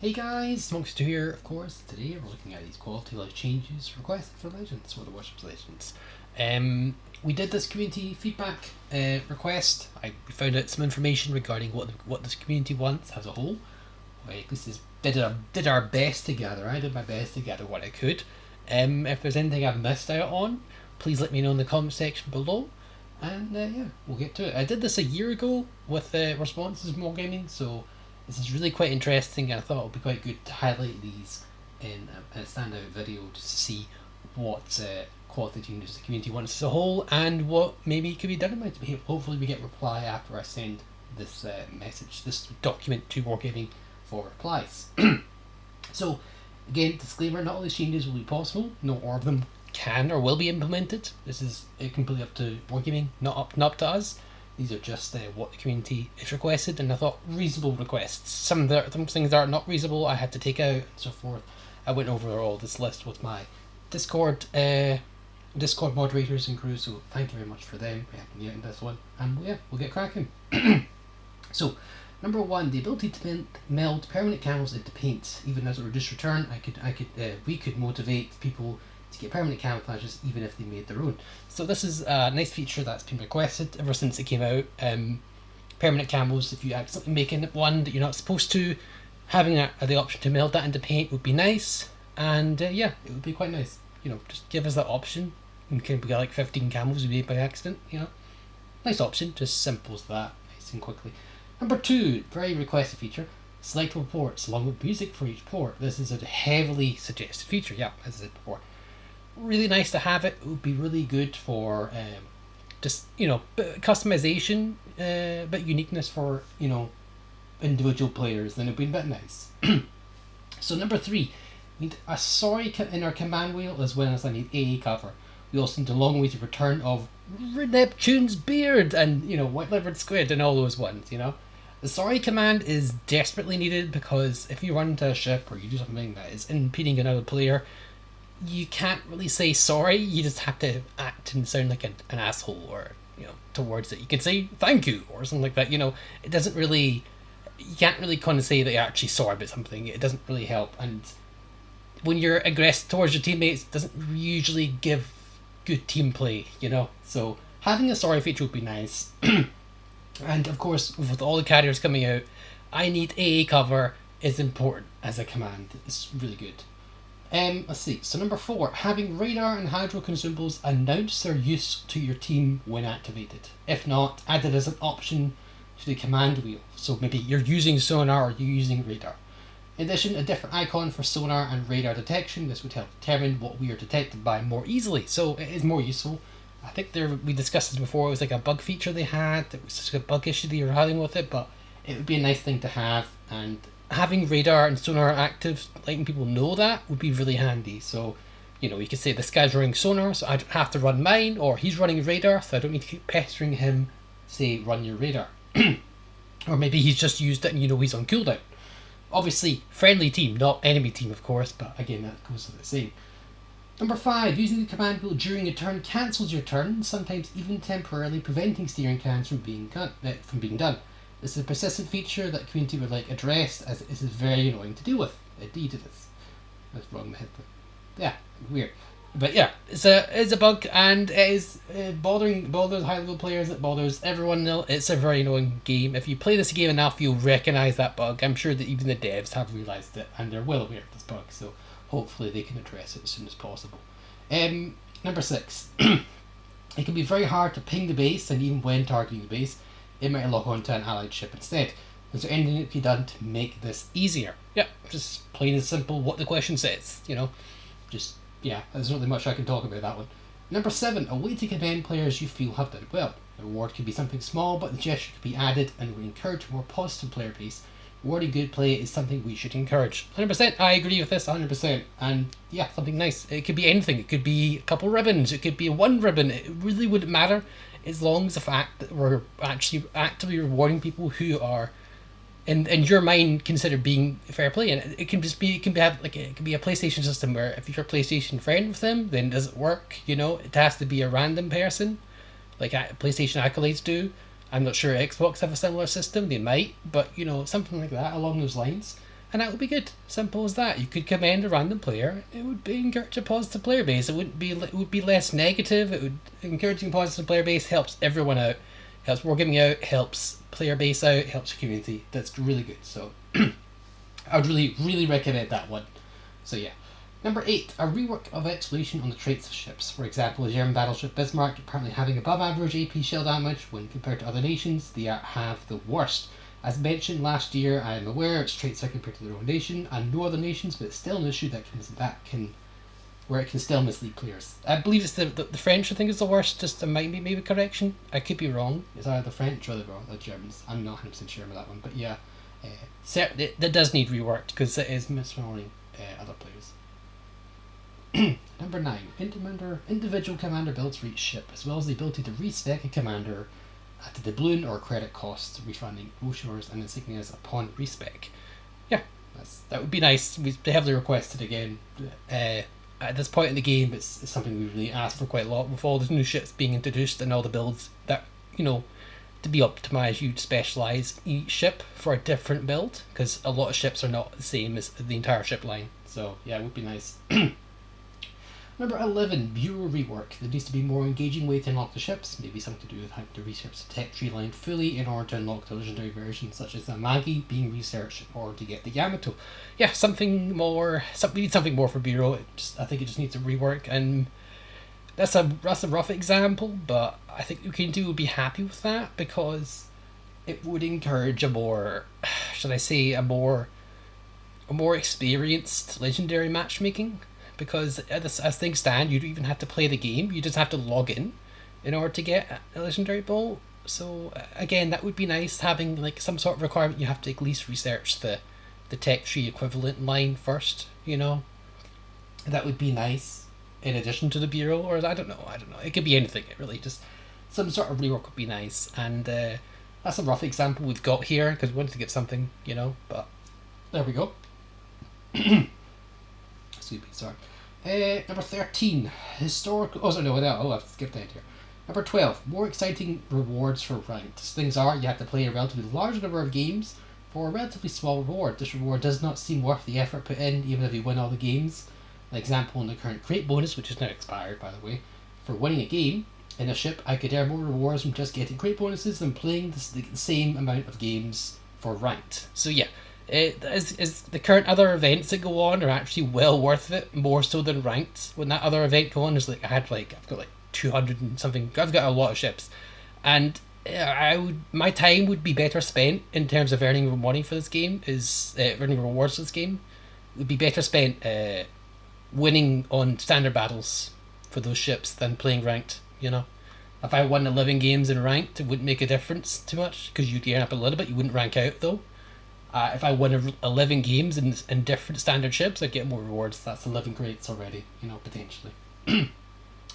Hey guys, Monks2 here, of course. Today we're looking at these quality life changes requested for Legends, for the Warships Legends. We did this community feedback request. I found out some information regarding what this community wants as a whole. At least did our best to gather. I did my best to gather what I could. If there's anything I've missed out on, please let me know in the comment section below. And yeah, we'll get to it. I did this a year ago with responses from Wargaming, so this is really quite interesting, and I thought it would be quite good to highlight these in a standout video just to see what quality changes the community wants as a whole and what maybe could be done about it. Hopefully we get reply after I send this this document to Wargaming for replies. So again, disclaimer, not all these changes will be possible, not all of them can or will be implemented. This is completely up to Wargaming, not up to us. These are just what the community has requested, and I thought reasonable requests. Some things that are not reasonable I had to take out and so forth. I went over all this list with my Discord moderators and crew, so thank you very much for them for helping me out in this one. And yeah, we'll get cracking. So, number one, the ability to meld permanent camos into paint, even as a reduced return. We could motivate people to get permanent camouflages even if they made their own. So this is a nice feature that's been requested ever since it came out. Permanent camos, if you accidentally make one that you're not supposed to, having the option to meld that into paint would be nice. And yeah, it would be quite nice. Just give us that option. You can get like 15 camos we made by accident. Nice option, just simple as that, nice and quickly. Number two, very requested feature, selectable ports along with music for each port. This is a heavily suggested feature, yeah, as I said before. Really nice to have it. It would be really good for just customization, but uniqueness for individual players. Then it'd be a bit nice. So number three, we need a sorry in our command wheel as well as I need AA cover. We also need a long way to return of Neptune's beard and white-livered squid and all those ones. The sorry command is desperately needed because if you run into a ship or you do something that is impeding another player, you can't really say sorry. You just have to act and sound like an asshole, or towards it. You can say thank you or something like that. It doesn't really. You can't really kind of say that you're actually sorry about something. It doesn't really help. And when you're aggressive towards your teammates, it doesn't usually give good team play. So having a sorry feature would be nice. And of course, with all the carriers coming out, I need AA cover is important as a command. It's really good. Let's see. So number four, having radar and hydro consumables announce their use to your team when activated. If not, add it as an option to the command wheel. So maybe you're using sonar or you're using radar. In addition, a different icon for sonar and radar detection. This would help determine what we are detected by more easily. So it is more useful. I think we discussed this before. It was like a bug feature they had. It was just a bug issue they were having with it, but it would be a nice thing to have. And having radar and sonar active, letting people know that, would be really handy. So, you could say this guy's running sonar, so I don't have to run mine, or he's running radar, so I don't need to keep pestering him, say, run your radar. Or maybe he's just used it and he's on cooldown. Obviously, friendly team, not enemy team, of course, but again, that goes to the same. Number five, using the command wheel during a turn cancels your turn, sometimes even temporarily preventing steering cans from being done. This is a persistent feature that community would like addressed, as it is very annoying to deal with. Indeed it is. That's wrong, yeah, weird. But yeah, it's a bug, and it is bothers high level players. It bothers everyone. It's a very annoying game. If you play this game enough, you'll recognise that bug. I'm sure that even the devs have realised it, and they're well aware of this bug. So hopefully they can address it as soon as possible. Number six, it can be very hard to ping the base, and even when targeting the base, it might lock onto an allied ship instead. Is there anything that can be done to make this easier? Yeah, just plain and simple what the question says, yeah, there's not really much I can talk about that one. Number seven, a way to commend players you feel have done well. The reward could be something small, but the gesture could be added and would encourage a more positive player base. Rewarding good play is something we should encourage. 100%, I agree with this, 100%. And yeah, something nice. It could be anything. It could be a couple ribbons. It could be one ribbon. It really wouldn't matter, as long as the fact that we're actually actively rewarding people who are, in your mind, considered being fair play. And it can be a PlayStation system where if you're a PlayStation friend with them, then does it work? It has to be a random person, like PlayStation accolades do. I'm not sure Xbox have a similar system. They might, but something like that along those lines. and that would be good. Simple as that. You could command a random player. It would be encourage a positive player base. It would be less negative. It would encouraging a positive player base helps everyone out, helps wargaming out, helps player base out, helps community. That's really good. So I would really recommend that one. So yeah. Number 8, a rework of exploration on the traits of ships. For example, the German battleship Bismarck apparently having above average AP shell damage when compared to other nations. They have the worst. As mentioned last year, I am aware its traits are compared to their own nation and no other nations, but it's still an issue where it can still mislead players. I believe it's the French. I think is the worst. Just maybe correction. I could be wrong. It's either the French or the Germans. I'm not 100% sure about that one, but yeah, that does need reworked because it is misleading other players. Number 9, individual commander builds for each ship, as well as the ability to respec a commander at the doubloon or credit costs, refunding brochures and insignias upon respec. Yeah, that would be nice. They heavily requested again. At this point in the game, it's something we really asked for quite a lot with all the new ships being introduced and all the builds that, to be optimized, you'd specialize each ship for a different build, because a lot of ships are not the same as the entire ship line. So yeah, it would be nice. Number 11, Bureau rework. There needs to be more engaging way to unlock the ships, maybe something to do with having to research the tech tree line fully in order to unlock the legendary version, such as the Magi being researched in order to get the Yamato. Yeah, something more. We need something more for Bureau. I think it just needs a rework, and that's a rough example, but I think Qtb would be happy with that because it would encourage a more experienced legendary matchmaking. Because as things stand, you don't even have to play the game. You just have to log in order to get a legendary bolt. So again, that would be nice, having like some sort of requirement. You have to at least research the tech tree equivalent line first. That would be nice. In addition to the bureau, or I don't know. It could be anything. It really just some sort of rework would be nice. And that's a rough example we've got here because we wanted to get something, But there we go. Sorry. Number 13, historical. I've skipped ahead here. Number 12, more exciting rewards for ranked. As things are, you have to play a relatively large number of games for a relatively small reward. This reward does not seem worth the effort put in, even if you win all the games. An example in the current crate bonus, which is now expired by the way, for winning a game in a ship, I could earn more rewards from just getting crate bonuses than playing the same amount of games for ranked. So yeah. Is the current other events that go on are actually well worth it, more so than ranked. When that other event go on is I've got 200 and something. I've got a lot of ships, and my time would be better spent in terms of earning money for this game. Earning rewards for this game would be better spent winning on standard battles for those ships than playing ranked. If I won 11 games in ranked, it wouldn't make a difference too much because you'd earn up a little bit. You wouldn't rank out though. If I won 11 games in different standard ships, I'd get more rewards. That's 11 crates already, potentially.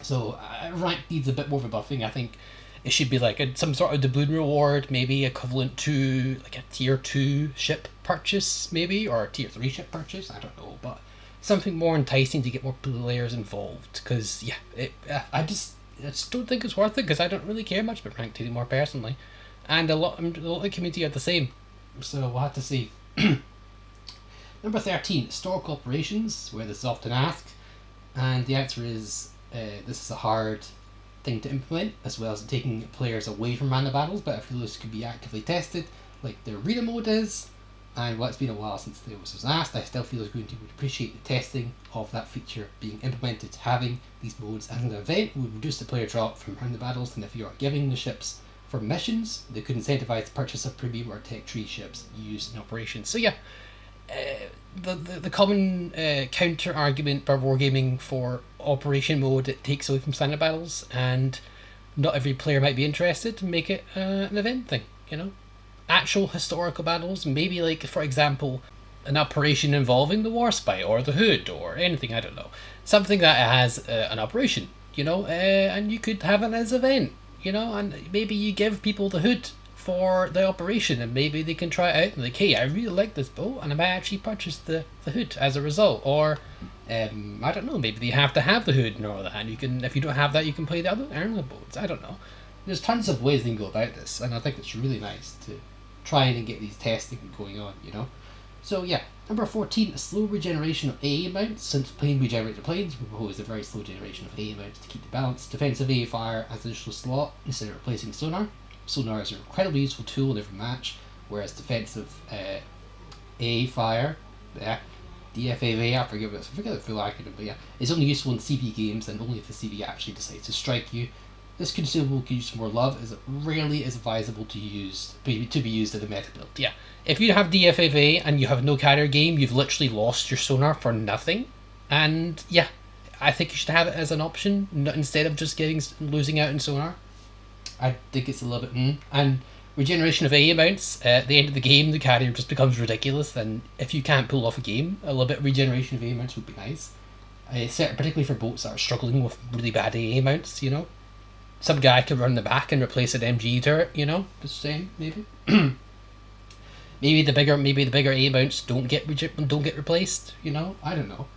So rank needs a bit more of a buffing. I think it should be like some sort of doubloon reward, maybe equivalent to like a tier 2 ship purchase, maybe, or a tier 3 ship purchase. I don't know, but something more enticing to get more players involved. Because I just don't think it's worth it because I don't really care much about ranked anymore personally, and a lot of the community are the same. So we'll have to see. Number 13, historical operations, where this is often asked, and the answer is this is a hard thing to implement, as well as taking players away from random battles, but I feel this could be actively tested, like the arena mode is. And while it's been a while since this was asked, I still feel as Qtb would appreciate the testing of that feature being implemented. Having these modes as an event would reduce the player drop from random battles, and if you are giving the ships for missions, they could incentivize the purchase of premium or tech tree ships used in operations. So yeah, the common counter argument by wargaming for operation mode, it takes away from standard battles, and not every player might be interested to make it an event thing. Actual historical battles, maybe like for example an operation involving the Warspite or the Hood or anything, I don't know, something that has an operation, and you could have it as an event. And maybe you give people the Hood for the operation, and maybe they can try it out and like, hey, I really like this boat, and I might actually purchase the Hood as a result. Or I don't know, maybe they have to have the Hood in order, and if you don't have that, you can play the other airline boats. I don't know. There's tons of ways they can go about this, and I think it's really nice to try and get these testing going on. So yeah, number 14, a slow regeneration of AA mounts. Since plane regenerated planes, we propose a very slow generation of AA mounts to keep the balance. Defensive AA fire as an additional slot instead of replacing sonar. Sonar is an incredibly useful tool in every match, whereas defensive AA fire, DFAV, I forget the full acronym, but yeah, it's only useful in CB games and only if the CB actually decides to strike you. This consumable can use more love, as it rarely is advisable to be used in a meta build. Yeah, if you have DFAV and you have no carrier game, you've literally lost your sonar for nothing. And yeah, I think you should have it as an option instead of just losing out in sonar. I think it's a little bit and regeneration of AA mounts, at the end of the game the carrier just becomes ridiculous, and if you can't pull off a game, a little bit of regeneration of AA mounts would be nice. Particularly for boats that are struggling with really bad AA mounts, you know. Some guy could run the back and replace an MG turret, you know, just saying, maybe. maybe the bigger AA mounts don't get replaced, you know, I don't know.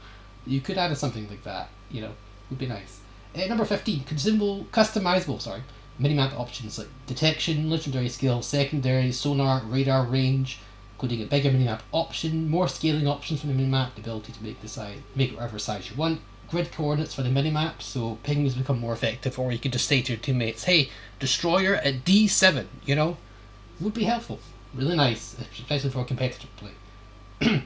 You could add something like that, you know, would be nice. Number 15, customizable, minimap options like detection, legendary skill, secondary, sonar, radar range, including a bigger minimap option, more scaling options for the minimap, the ability to make it whatever size you want, grid coordinates for the minimap, so pings become more effective, or you could just say to your teammates, hey, destroyer at D7, you know, would be helpful. Really nice, especially for a competitive play.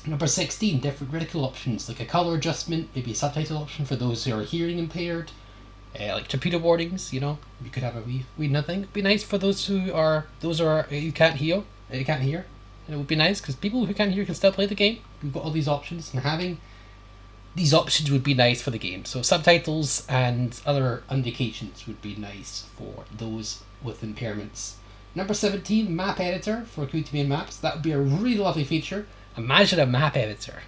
Number 16, different critical options like a color adjustment, maybe a subtitle option for those who are hearing impaired. Like torpedo warnings, you know, you could have a wee nothing. It'd be nice for those who you can't hear. It would be nice because people who can't hear can still play the game. We've got all these options, and having these options would be nice for the game. So subtitles and other indications would be nice for those with impairments. Number 17, map editor for Qtb Maps. That would be a really lovely feature. Imagine a map editor.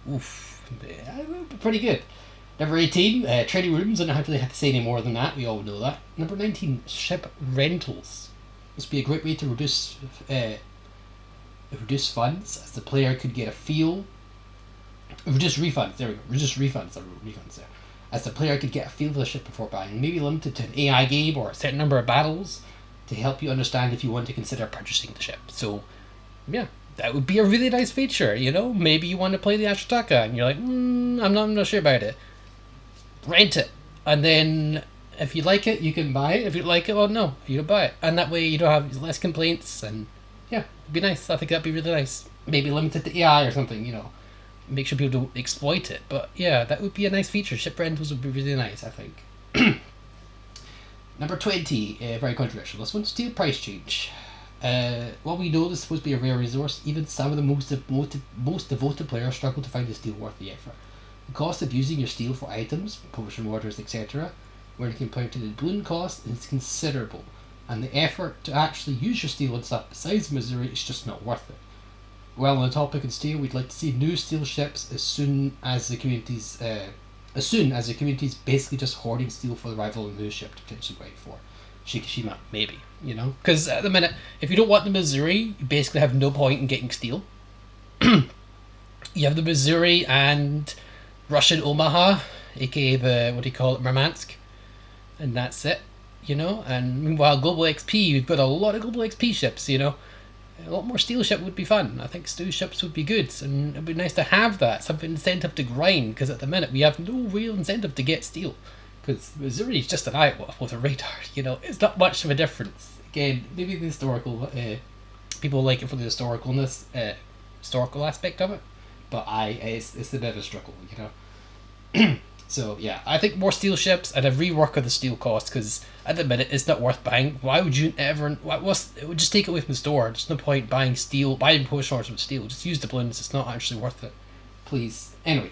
Oof, that would be pretty good. Number 18, training rooms. I don't really have to say any more than that. We all know that. Number 19, ship rentals. This would be a great way to reduce funds, as the player could get a feel. Reduce refunds. There we go. Reduce refunds. Refunds there. As the player could get a feel for the ship before buying. Maybe limited to an AI game or a certain number of battles to help you understand if you want to consider purchasing the ship. So, yeah. That would be a really nice feature, you know? Maybe you want to play the Ashitaka and you're like, I'm not sure about it. Rent it, and then if you like it, you can buy it. If you like it, well, no, you don't buy it, and that way you don't have less complaints. And yeah, it'd be nice. I think that'd be really nice. Maybe limited to AI or something, you know. Make sure people don't exploit it. But yeah, that would be a nice feature. Ship rentals would be really nice, I think. Number 20, very controversial. This one, steel price change. While we know this is supposed to be a rare resource, even some of the most devoted players struggle to find the steel worth the effort. The cost of using your steel for items, potion waters, etc., when compared to the balloon cost, is considerable, and the effort to actually use your steel and stuff besides Missouri is just not worth it. Well, on the topic of steel, we'd like to see new steel ships as soon as the community's basically just hoarding steel for the rival and new ship to potentially wait for. Shikishima, maybe, you know? Because at the minute, if you don't want the Missouri, you basically have no point in getting steel. You have the Missouri and Russian Omaha, aka Murmansk, and that's it, you know. And meanwhile, Global XP, we've got a lot of Global XP ships, you know. A lot more steel ship would be fun. I think steel ships would be good, and it'd be nice to have that, some incentive to grind, because at the minute we have no real incentive to get steel, because Missouri is just an eye with a radar, you know. It's not much of a difference. Again, maybe the historical, people like it for the historical aspect of it. But it's a bit of a struggle, you know. So yeah, I think more steel ships and a rework of the steel cost, because at the minute it's not worth buying. Why would you ever? It would just take it away from the store. There's no point buying potion orders with steel. Just use the balloons. It's not actually worth it. Please. Anyway,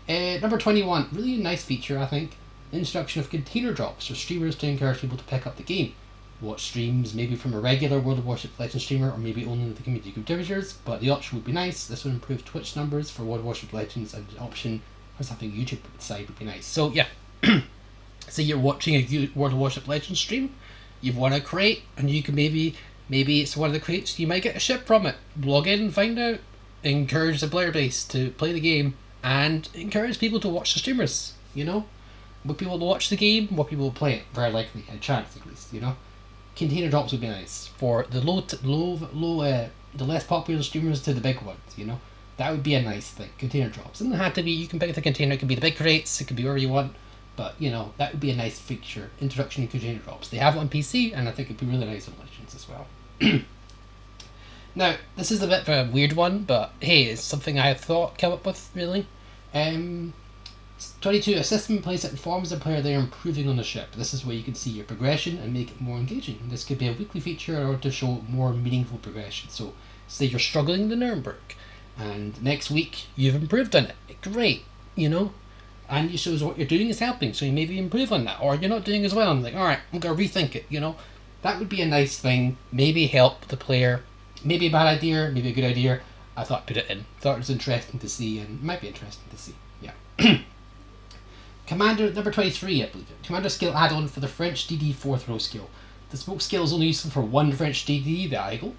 number 21, really nice feature, I think. Introduction of container drops for streamers to encourage people to pick up the game. Watch streams maybe from a regular World of Warships Legends streamer, or maybe only the community contributors, but the option would be nice. This would improve Twitch numbers for World of Warships Legends, and the option for something YouTube side would be nice. So yeah, say you're watching a World of Warships Legends stream, you've won a crate, and you can maybe it's one of the crates, you might get a ship from it. Log in and find out. Encourage the player base to play the game, and encourage people to watch the streamers, you know. More people will watch the game, more people will play it, very likely, a chance at least, you know. Container drops would be nice for the low the less popular streamers to the big ones, you know? That would be a nice thing, container drops. It doesn't have to be, you can pick the container, it could be the big crates, it could be wherever you want, but, you know, that would be a nice feature, introduction to container drops. They have it on PC, and I think it'd be really nice on Legends as well. Now, this is a bit of a weird one, but hey, it's something I have come up with, really. 22, a system in place that informs the player they are improving on the ship. This is where you can see your progression and make it more engaging. This could be a weekly feature in order to show more meaningful progression. So, say you're struggling in the Nuremberg, and next week you've improved on it. Great, you know? And it shows what you're doing is helping, so you maybe improve on that. Or you're not doing as well, and like, alright, I'm going to rethink it, you know? That would be a nice thing, maybe help the player. Maybe a bad idea, maybe a good idea. I thought I'd put it in. Thought it was interesting to see, and it might be interesting to see. Yeah. Commander number 23, I believe it. Commander skill add-on for the French DD 4th row skill. The smoke skill is only useful for one French DD, the Eagle,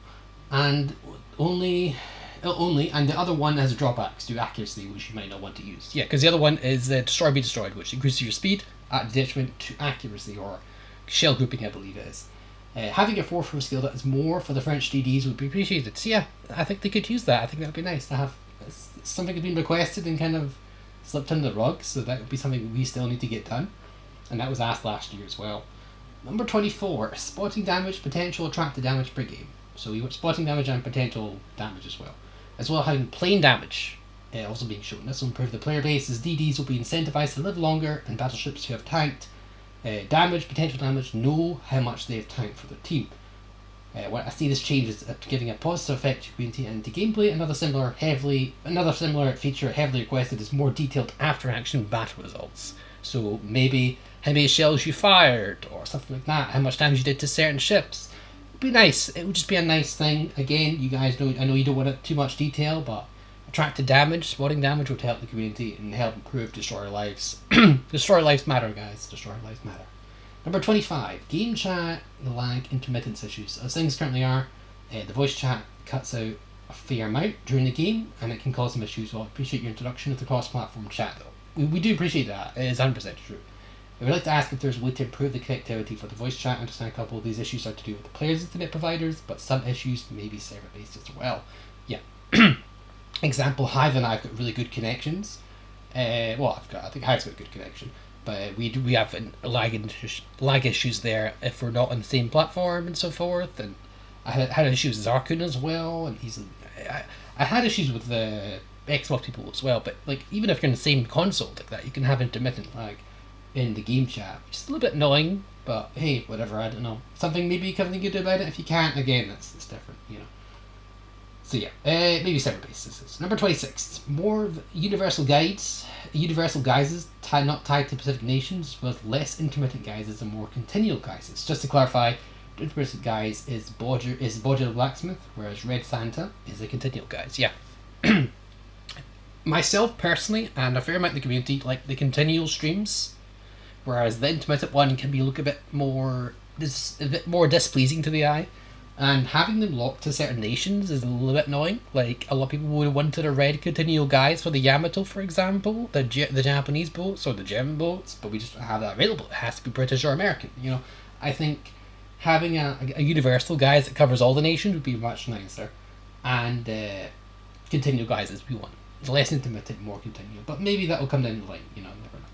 and and the other one has drawbacks to accuracy, which you might not want to use. Yeah, because the other one is Destroy Be Destroyed, which increases your speed at detriment to accuracy, or shell grouping, I believe it is. Having a 4th row skill that is more for the French DDs would be appreciated. So yeah, I think they could use that. I think that would be nice to have. It's something that's been requested and kind of slipped under the rug, so that would be something we still need to get done. And that was asked last year as well. Number 24, spotting damage, potential attracted damage per game. So we want spotting damage and potential damage as well. As well as having plain damage also being shown. This will improve the player base, as DDs will be incentivized to live longer, and battleships who have tanked damage, potential damage, know how much they have tanked for their team. What I see this change is giving a positive effect to community and to gameplay. Another similar feature heavily requested is more detailed after-action battle results. So maybe how many shells you fired, or something like that, how much damage you did to certain ships. It'd be nice. It would just be a nice thing. Again, you guys know, I know you don't want it too much detail, but attracted damage, spotting damage would help the community and help improve destroyer lives. Destroyer lives matter, guys. Destroyer lives matter. Number 25, game chat lag intermittence issues. As things currently are, the voice chat cuts out a fair amount during the game, and it can cause some issues. Well, I appreciate your introduction of the cross-platform chat, though. We do appreciate that. It is 100% true. I would like to ask if there's a way to improve the connectivity for the voice chat. I understand a couple of these issues are to do with the players' internet providers, but some issues may be server-based as well. Yeah. Example, Hive and I've got really good connections. I think Hive's got a good connection. But we have lag issues there if we're not on the same platform and so forth. And I had issues with Arkun as well, and I had issues with the Xbox people as well. But like, even if you're in the same console like that, you can have intermittent lag in the game chat, which is a little bit annoying. But hey, whatever, I don't know. Something you can do about it. If you can't, again, it's different, you know. So yeah, maybe server bases. Number 26, more universal guides. Universal guises not tied to specific nations, with less intermittent guises and more continual guises. Just to clarify, intermittent guise is Bodger Blacksmith, whereas Red Santa is a continual guise. Yeah. Myself personally, and a fair amount of the community, like the continual streams, whereas the intermittent one can be a bit more displeasing to the eye. And having them locked to certain nations is a little bit annoying. Like, a lot of people would have wanted a red continual guise for the Yamato, for example, the Japanese boats or the German boats, but we just don't have that available. It has to be British or American, you know. I think having a universal guise that covers all the nations would be much nicer. And continual guises we want. Less intermittent, more continual. But maybe that will come down the line, you know, never know.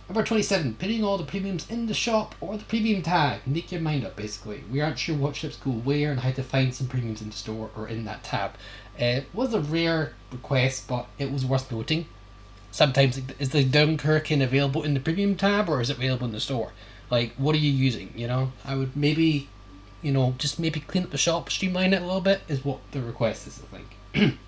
Number 27, putting all the premiums in the shop or the premium tag. Make your mind up, basically. We aren't sure what ships go where and how to find some premiums in the store or in that tab. It was a rare request, but it was worth noting. Sometimes, is the Dunkirk available in the premium tab, or is it available in the store? Like, what are you using, you know? I would maybe, just maybe clean up the shop, streamline it a little bit, is what the request is, I think.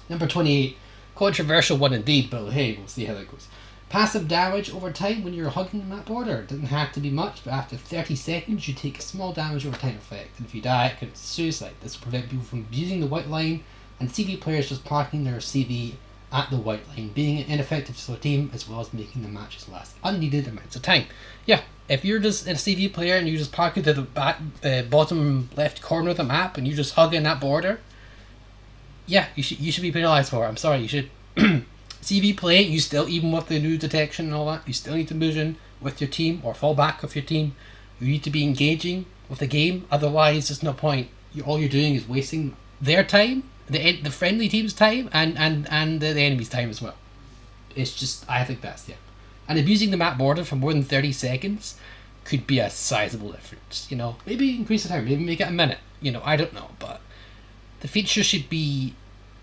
Number 28, controversial one indeed, but hey, we'll see how that goes. Passive damage over time when you're hugging that border. It doesn't have to be much, but after 30 seconds you take a small damage over time effect, and if you die it counts as suicide. This will prevent people from abusing the white line, and CV players just parking their CV at the white line, being ineffective to the team, as well as making the matches last unneeded amounts of time. Yeah, if you're just a CV player and you just park it to the bottom left corner of the map and you just hug in that border, yeah, you should be penalised for it. I'm sorry, you should. CV play, you still, even with the new detection and all that, you still need to move in with your team or fall back with your team. You need to be engaging with the game, otherwise there's no point. All you're doing is wasting their time, the friendly team's time, and the enemy's time as well. It's just, I think that's, yeah. And abusing the map border for more than 30 seconds could be a sizable difference, you know. Maybe increase the time, maybe make it a minute, you know, I don't know. But the feature should be,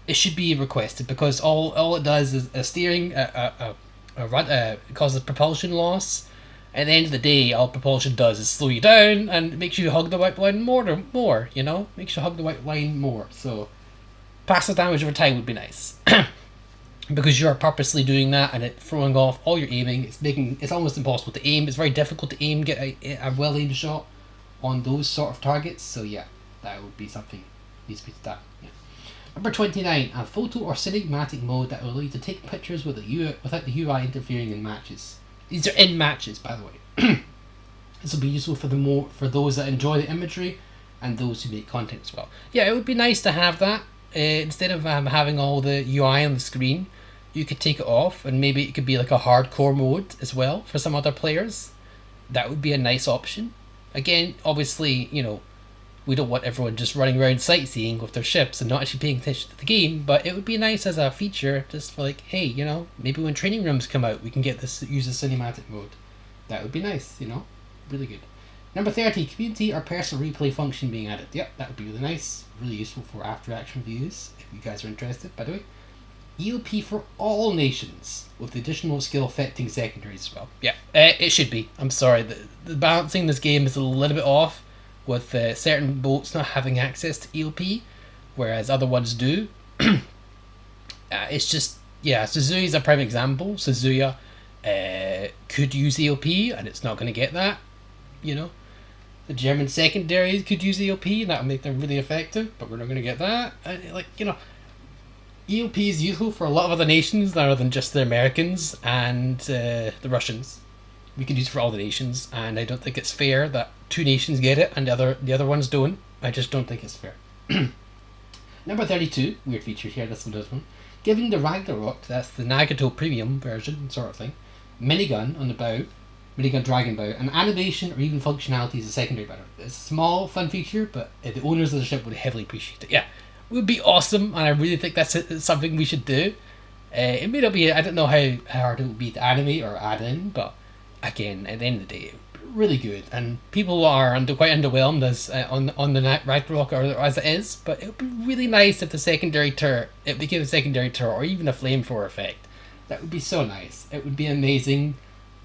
it should be requested, because all it does is a steering, it causes propulsion loss. At the end of the day, all propulsion does is slow you down and makes you hug the white line more, you know? Makes you hug the white line more. So, passive damage over time would be nice. Because you're purposely doing that and it throwing off all your aiming. It's almost impossible to aim. It's very difficult to aim, get a well-aimed shot on those sort of targets. So yeah, that would be something needs to be done. Yeah. Number 29, a photo or cinematic mode that will allow you to take pictures with without the UI interfering in matches. These are in matches, by the way. This will be useful for those that enjoy the imagery and those who make content as well. Yeah, it would be nice to have that. Instead of having all the UI on the screen, you could take it off, and maybe it could be like a hardcore mode as well for some other players. That would be a nice option. Again, obviously, you know, we don't want everyone just running around sightseeing with their ships and not actually paying attention to the game, but it would be nice as a feature, just for like, hey, you know, maybe when training rooms come out, we can use the cinematic mode. That would be nice, you know, really good. Number 30, community or personal replay function being added. Yep, that would be really nice, really useful for after action reviews, if you guys are interested, by the way. EOP for all nations, with the additional skill affecting secondaries as well. Yeah, it should be. I'm sorry, the balancing in this game is a little bit off, with certain boats not having access to EOP, whereas other ones do. It's just, yeah, Suzuya's a prime example. Suzuya could use EOP, and it's not going to get that, you know. The German secondaries could use EOP, and that would make them really effective, but we're not going to get that. And, like, you know, EOP is useful for a lot of other nations other than just the Americans and the Russians. We can use it for all the nations, and I don't think it's fair that two nations get it and the other ones don't. I just don't think it's fair. Number 32, weird feature here, this one. Giving the Ragnarok, that's the Nagato premium version sort of thing, minigun on the bow, minigun dragon bow, and animation or even functionality is a secondary matter. It's a small, fun feature, but the owners of the ship would heavily appreciate it. Yeah, it would be awesome, and I really think that's something we should do. It may not be, I don't know how hard it would be to animate or add in, but again, at the end of the day, it would be really good, and people are quite underwhelmed as on the Ragnarok or as it is, but it would be really nice if the secondary turret, if they give a secondary turret or even a flamethrower effect. That would be so nice. It would be amazing.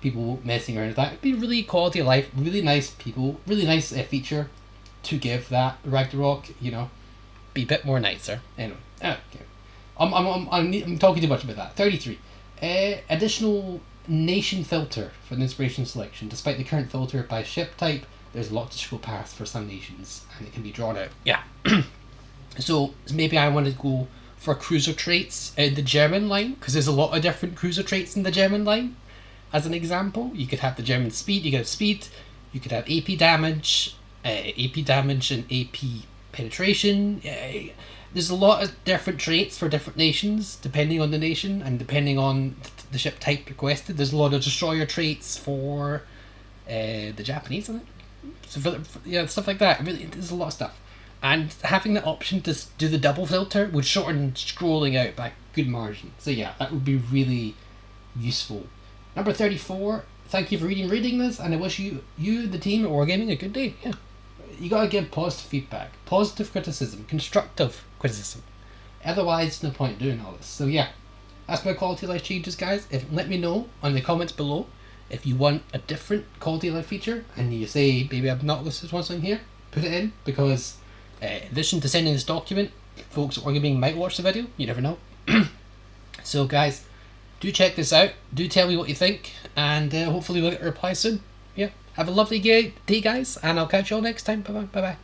People messing around with that. It'd be really quality of life, really nice people, really nice feature to give that Ragnarok, you know, be a bit more nicer. Anyway, okay. I'm talking too much about that. 33. Additional nation filter for the inspiration selection. Despite the current filter by ship type, there's lots of scroll paths for some nations, and it can be drawn out. Yeah. So maybe I want to go for cruiser traits in the German line, because there's a lot of different cruiser traits in the German line. As an example, you could have the German speed, you could have speed, you could have AP damage and AP penetration. There's a lot of different traits for different nations, depending on the nation and depending on the ship type requested. There's a lot of destroyer traits for the Japanese, isn't it? So yeah, stuff like that. Really, there's a lot of stuff. And having the option to do the double filter would shorten scrolling out by a good margin. So yeah, that would be really useful. Number 34, thank you for reading this, and I wish you the team at Wargaming, a good day. Yeah. You gotta give positive feedback, positive criticism, constructive criticism. Otherwise, no point doing all this. So yeah, that's my quality of life changes, guys. Let me know on the comments below if you want a different quality of life feature, and you say, maybe I've not listed one something here, put it in, because in addition to sending this document, folks at Wargaming might watch the video, you never know. So guys, do check this out, do tell me what you think, and hopefully we'll get a reply soon. Yeah, have a lovely day guys, and I'll catch you all next time. Bye bye.